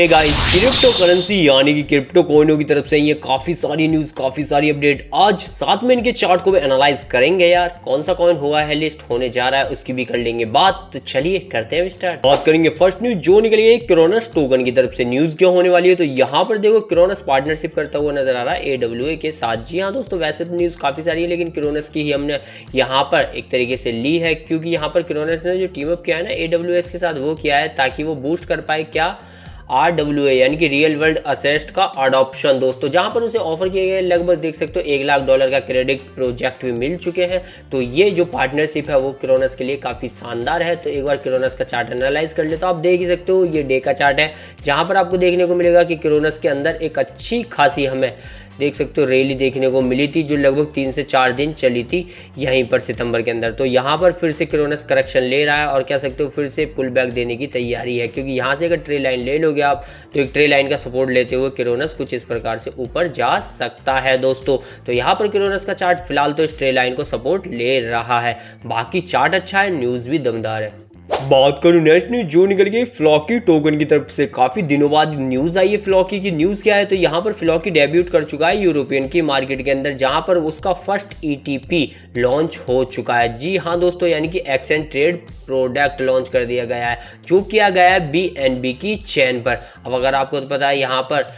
Guys, crypto currency यानी कि crypto कोइनों की तरफ से ये काफ़ी सारी न्यूज़, काफ़ी सारी अपडेट आज 7 मिनट के चार्ट को भी एनालाइज करेंगे यार। कौन सा कॉइन हुआ है लिस्ट होने जा रहा है उसकी भी कर लेंगे बात। तो चलिए करते हैं स्टार्ट। बात करेंगे फर्स्ट न्यूज़ जो निकली है क्रोनस टोकन की तरफ से। न्यूज़ क्या होने वाली है तो यहाँ पर देखो क्रोनस पार्टनरशिप करता हुआ नजर आ रहा है AWA के साथ। जी हाँ दोस्तों, वैसे तो न्यूज़ काफ़ी सारी है लेकिन क्रोनस की ही हमने यहाँ पर एक तरीके से ली है, क्योंकि यहाँ पर क्रोनस ने जो टीम अप किया है ना AWS के साथ वो किया है ताकि वो बूस्ट कर पाए क्या RWA यानी कि रियल वर्ल्ड असेस्ट का अडॉप्शन दोस्तों, जहां पर उसे ऑफर किए गए लगभग देख सकते हो $1 लाख का क्रेडिट प्रोजेक्ट भी मिल चुके हैं। तो ये जो पार्टनरशिप है वो क्रोनस के लिए काफ़ी शानदार है। तो एक बार क्रोनस का चार्ट एनालाइज कर ले तो आप देख ही सकते हो, ये डे का चार्ट है जहां पर आपको देखने को मिलेगा कि क्रोनस के अंदर एक अच्छी खासी हमें देख सकते हो रैली देखने को मिली थी जो लगभग 3 से 4 दिन चली थी यहीं पर सितंबर के अंदर। तो यहाँ पर फिर से क्रोनस करेक्शन ले रहा है और कह सकते हो फिर से पुल बैक देने की तैयारी है, क्योंकि यहाँ से अगर ट्रे लाइन ले लोगे आप तो एक ट्रे लाइन का सपोर्ट लेते हुए क्रोनस कुछ इस प्रकार से ऊपर जा सकता है दोस्तों। तो यहाँ पर क्रोनस का चार्ट फिलहाल तो इस ट्रे लाइन को सपोर्ट ले रहा है, बाकी चार्ट अच्छा है, न्यूज़ भी दमदार है। बात करूं नेक्स्ट न्यूज जो निकल गई फ्लॉकी टोकन की तरफ से। काफी दिनों बाद न्यूज आई है फ्लॉकी की। न्यूज क्या है तो यहाँ पर फ्लॉकी डेब्यूट कर चुका है यूरोपियन की मार्केट के अंदर, जहां पर उसका फर्स्ट ETP लॉन्च हो चुका है। जी हाँ दोस्तों, यानी कि एक्सचेंज ट्रेड प्रोडक्ट लॉन्च कर दिया गया है जो किया गया है BNB की चेन पर। अब अगर आपको तो पता है यहाँ पर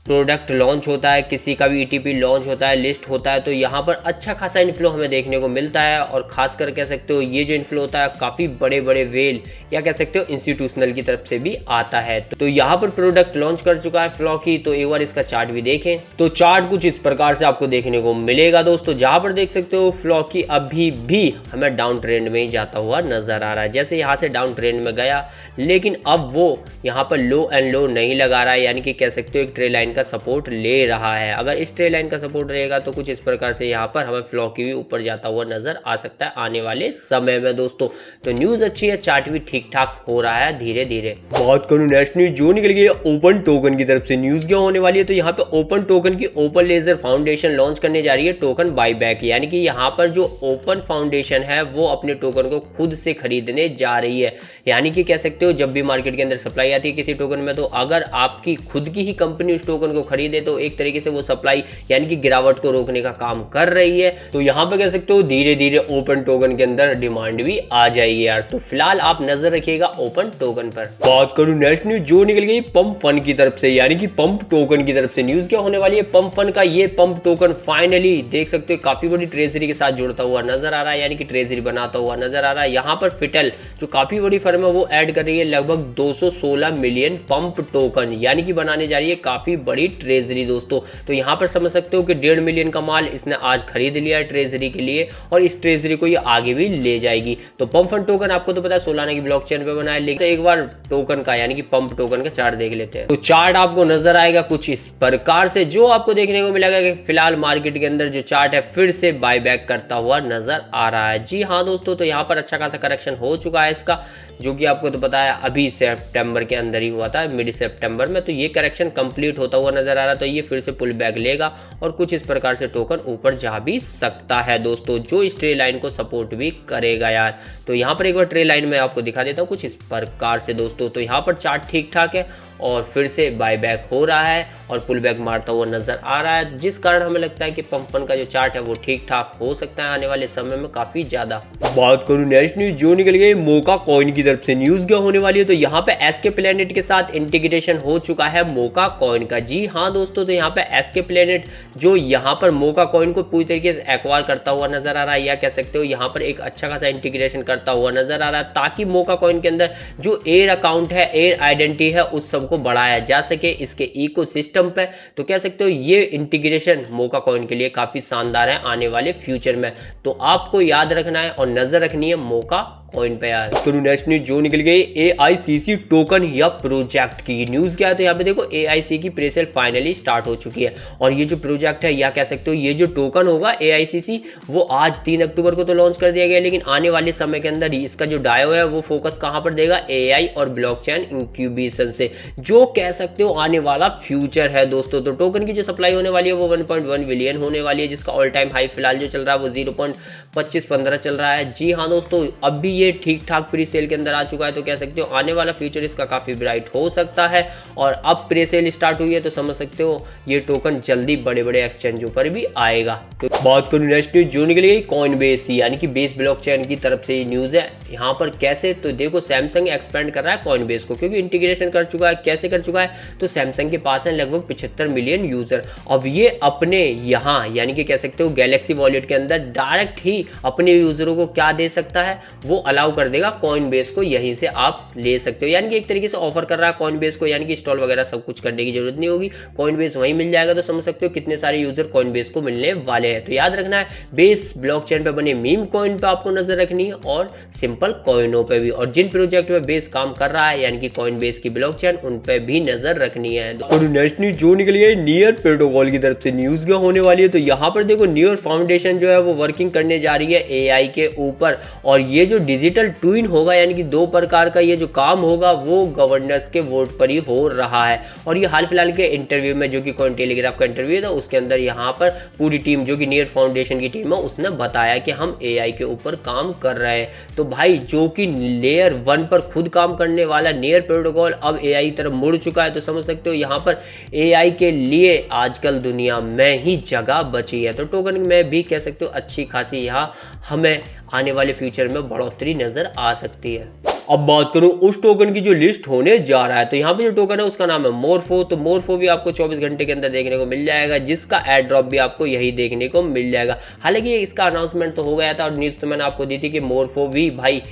प्रोडक्ट लॉन्च होता है, किसी का भी ETP लॉन्च होता है, लिस्ट होता है, तो यहाँ पर अच्छा खासा इन्फ्लो हमें देखने को मिलता है। और खासकर कह सकते हो ये जो इन्फ्लो होता है काफ़ी बड़े बड़े वेल या कह सकते हो इंस्टीट्यूशनल की तरफ से भी आता है। तो यहाँ पर प्रोडक्ट लॉन्च कर चुका है फ्लॉकी। तो एक बार इसका चार्ट भी देखें तो चार्ट कुछ इस प्रकार से आपको देखने को मिलेगा दोस्तों, जहाँ पर देख सकते हो फ्लॉकी अभी भी हमें डाउन ट्रेंड में ही जाता हुआ नजर आ रहा है। जैसे यहाँ से डाउन ट्रेंड में गया लेकिन अब वो यहाँ पर लो एंड लो नहीं लगा रहा है, यानी कि कह सकते हो एक ट्रे लाइन का सपोर्ट ले रहा है। अगर इस ट्रे लाइन का सपोर्ट रहेगा तो कुछ इस प्रकार से यहाँ पर हमें फ्लॉकी भी ऊपर जाता हुआ नजर आ सकता है आने वाले समय में दोस्तों। तो न्यूज अच्छी है, चार्ट भी ठीक ठाक हो रहा है धीरे धीरे। बात करूं नेक्स्ट न्यूज जो निकल गई है ओपन टोकन की तरफ से। न्यूज क्या होने वाली है तो यहाँ पे ओपन टोकन की ओपन लेजर फाउंडेशन लॉन्च करने जा रही है टोकन बाईबैक, यानी कि यहाँ पर जो ओपन फाउंडेशन है वो अपने टोकन को खुद से खरीदने जा रही है। यानी कि कह सकते हो जब भी मार्केट के अंदर सप्लाई आती है किसी टोकन में, तो अगर आपकी खुद की ही कंपनी उस टोकन को खरीदे तो एक तरीके से वो सप्लाई यानी कि गिरावट को रोकने का काम कर रही है। तो यहाँ पे कह सकते हो धीरे धीरे ओपन टोकन के अंदर डिमांड भी आ जाएगी यार। तो फिलहाल आप नजर रखिएगा ओपन टोकन पर। बात करूं नेक्स्ट न्यूज जो निकल गई पंप फन की तरफ से, यानी कि पंप टोकन की तरफ से। न्यूज क्या होने वाली है पंप फन का। ये पंप टोकन फाइनली देख सकते हो काफी बड़ी ट्रेजरी के साथ जुड़ता हुआ नजर आ रहा है, यानी कि ट्रेजरी बनाता हुआ नजर आ रहा है। यहाँ पर फिटल जो काफी बड़ी फर्म है वो ऐड कर रही है लगभग 216 मिलियन पंप टोकन, यानी कि बनाने जा रही है काफी बड़ी ट्रेजरी दोस्तों। तो यहाँ पर समझ सकते हो कि 1.5 मिलियन का माल इसने आज खरीद लिया है ट्रेजरी के लिए और इस ट्रेजरी को ये आगे भी ले जाएगी। तो पंप फन टोकन आपको तो पता है सोलाना की ब्लॉकचेन पे बना है, लेकिन तो एक बार टोकन का यानी कि पंप टोकन का चार्ट देख लेते हैं। तो चार्ट आपको नजर आएगा कुछ इस प्रकार से, जो आपको देखने को मिलेगा कि फिलहाल मार्केट के अंदर जो चार्ट है फिर से बाईबैक करता हुआ नजर आ रहा है। जी हाँ दोस्तों, तो यहाँ पर अच्छा खासा करेक्शन हो चुका है इसका, जो कि आपको तो पता है अभी सितंबर के अंदर ही हुआ था, मिड सितंबर में। तो ये करेक्शन कंप्लीट होता हुआ नजर आ रहा है, तो ये फिर से पुल बैक लेगा और कुछ इस प्रकार से टोकन ऊपर जा भी सकता है दोस्तों, जो इस ट्रे लाइन को सपोर्ट भी करेगा यार। तो यहाँ पर एक बार ट्रे लाइन में आपको दिखा देता हूँ कुछ इस प्रकार से दोस्तों। तो यहाँ पर चार्ट ठीक ठाक है और फिर से बाईबैक हो रहा है और पुल बैक मारता हुआ नजर आ रहा है, जिस कारण हमें लगता है कि पंप फन का जो चार्ट है वो ठीक ठाक हो सकता है आने वाले समय में काफी ज्यादा। बात करूं नेक्स्ट न्यूज जो निकल गई मोका कॉइन की तरफ से। न्यूज क्या होने वाली है तो यहाँ पे एसके प्लेनेट के साथ इंटीग्रेशन हो चुका है मोका कॉइन का। जी हाँ दोस्तों, तो यहाँ पे एसके प्लेनेट जो यहाँ पर मोका कॉइन को पूरी तरीके से एक्वायर करता हुआ नजर आ रहा है, या कह सकते हो यहाँ पर एक अच्छा खासा इंटीग्रेशन करता हुआ नजर आ रहा है, ताकि मोका कॉइन के अंदर जो एयर अकाउंट है, एयर आइडेंटिटी है, उस सब को बढ़ाया जा सके इसके इकोसिस्टम पे। तो कह सकते हो ये इंटीग्रेशन मोका कॉइन के लिए काफी शानदार है आने वाले फ्यूचर में। तो आपको याद रखना है और नजर रखनी है मोका कॉइन पे यार। तो नेक्स्ट न्यूज जो निकल गई AICC टोकन या प्रोजेक्ट की। न्यूज क्या है तो यहाँ पे देखो AICC की प्रेसेल फाइनली स्टार्ट हो चुकी है और ये जो प्रोजेक्ट है या कह सकते हो ये जो टोकन होगा AICC वो आज 3 अक्टूबर को तो लॉन्च कर दिया गया, लेकिन आने वाले समय के अंदर इसका जो डायो है वो फोकस कहाँ पर देगा AI और ब्लॉकचेन इंक्यूबेशन से, जो कह सकते हो आने वाला फ्यूचर है दोस्तों। तो टोकन की जो सप्लाई होने वाली है वो 1.1 बिलियन होने वाली है, जिसका ऑल टाइम हाई फिलहाल जो चल रहा है वो 0.2515 चल रहा है। जी हाँ दोस्तों, अब भी ये ठीक ठाक प्री सेल के अंदर आ चुका है, तो कह सकते हो आने वाला फ्यूचर इसका काफ़ी ब्राइट हो सकता है। और अब प्री सेल स्टार्ट हुई है तो समझ सकते हो ये टोकन जल्दी बड़े बड़े एक्सचेंजों पर भी आएगा। तो बात करूँ नेक्स्ट न्यूज जो निकली गई कॉइनबेस यानी कि बेस ब्लॉकचेन की तरफ से ये न्यूज़ है। यहाँ पर कैसे, तो देखो सैमसंग एक्सपेंड कर रहा है कॉइनबेस को, क्योंकि इंटीग्रेशन कर चुका है। कैसे कर चुका है, तो सैमसंग के पास है लगभग 75 मिलियन यूजर। अब ये अपने यहाँ यानी कि कह सकते हो गैलेक्सी वॉलेट के अंदर डायरेक्ट ही अपने यूजरों को क्या दे सकता है, वो अलाउ कर देगा कॉइनबेस को, यहीं से आप ले सकते हो। यानी कि एक तरीके से ऑफर कर रहा है कॉइनबेस को, यानी कि इंस्टॉल वगैरह सब कुछ करने की जरूरत नहीं होगी, कॉइनबेस वहीं मिल जाएगा। तो समझ सकते हो कितने सारे यूजर कॉइनबेस को मिलने वाले हैं। तो याद रखना है बेस ब्लॉकचेन पे बने मीम कॉइन पे आपको नजर रखनी है और सिंपल कॉइनों पे भी, और जिन प्रोजेक्ट में बेस काम कर रहा है यानी कि कॉइनबेस की ब्लॉकचेन, उन पे भी नजर रखनी है। और नेक्स्ट न्यूज जो निकली है नियर प्रोटोकॉल की तरफ से न्यूज क्या होने वाली है, तो यहाँ पर देखो नियर फाउंडेशन जो है वो वर्किंग करने जा रही है एआई के ऊपर, और ये जो डिजिटल ट्विन होगा यानी कि 2 प्रकार का ये जो काम होगा वो गवर्नेंस के वोट पर ही हो रहा है। और ये हाल फिलहाल के इंटरव्यू में जो कि कॉइन टेलीग्राफ का इंटरव्यू था उसके अंदर यहाँ पर पूरी टीम जो कि नियर फाउंडेशन की टीम है उसने बताया कि हम एआई के ऊपर काम कर रहे हैं। तो भाई जो कि लेयर 1 पर खुद काम करने वाला नियर प्रोटोकॉल अब एआई की तरफ मुड़ चुका है। तो समझ सकते हो यहाँ पर एआई के लिए आजकल दुनिया में ही जगह बची है। तो टोकन में भी कह सकते हो अच्छी खासी यहाँ हमें आने वाले फ्यूचर में बढ़ोतरी नजर आ सकती है। अब बात करूं उस टोकन की जो लिस्ट होने जा रहा है, तो यहाँ पे जो टोकन है उसका नाम है मोरफो। तो मोरफो भी आपको 24 घंटे के अंदर देखने को मिल जाएगा, जिसका एयर ड्रॉप भी आपको यही देखने को मिल जाएगा। हालांकि इसका अनाउंसमेंट तो हो गया था और न्यूज़ तो मैंने आपको दी थी कि मोरफो भी भाई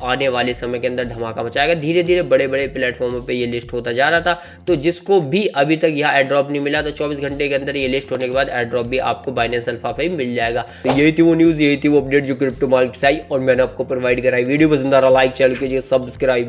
आने वाले समय के अंदर धमाका मचाएगा। धीरे धीरे बड़े बड़े प्लेटफॉर्मों पे ये लिस्ट होता जा रहा था। तो जिसको भी अभी तक यहाँ एयर ड्रॉप नहीं मिला, तो 24 घंटे के अंदर ये लिस्ट होने के बाद एयर ड्रॉप भी आपको बाइनेंस अल्फा पे ही मिल जाएगा। तो यही थी वो न्यूज़, यही थी वो अपडेट जो क्रिप्टो मार्केट से आई और मैंने आपको प्रोवाइड कराई। वीडियो पसंद आ रहा लाइक, चैनल कीजिए सब्सक्राइब।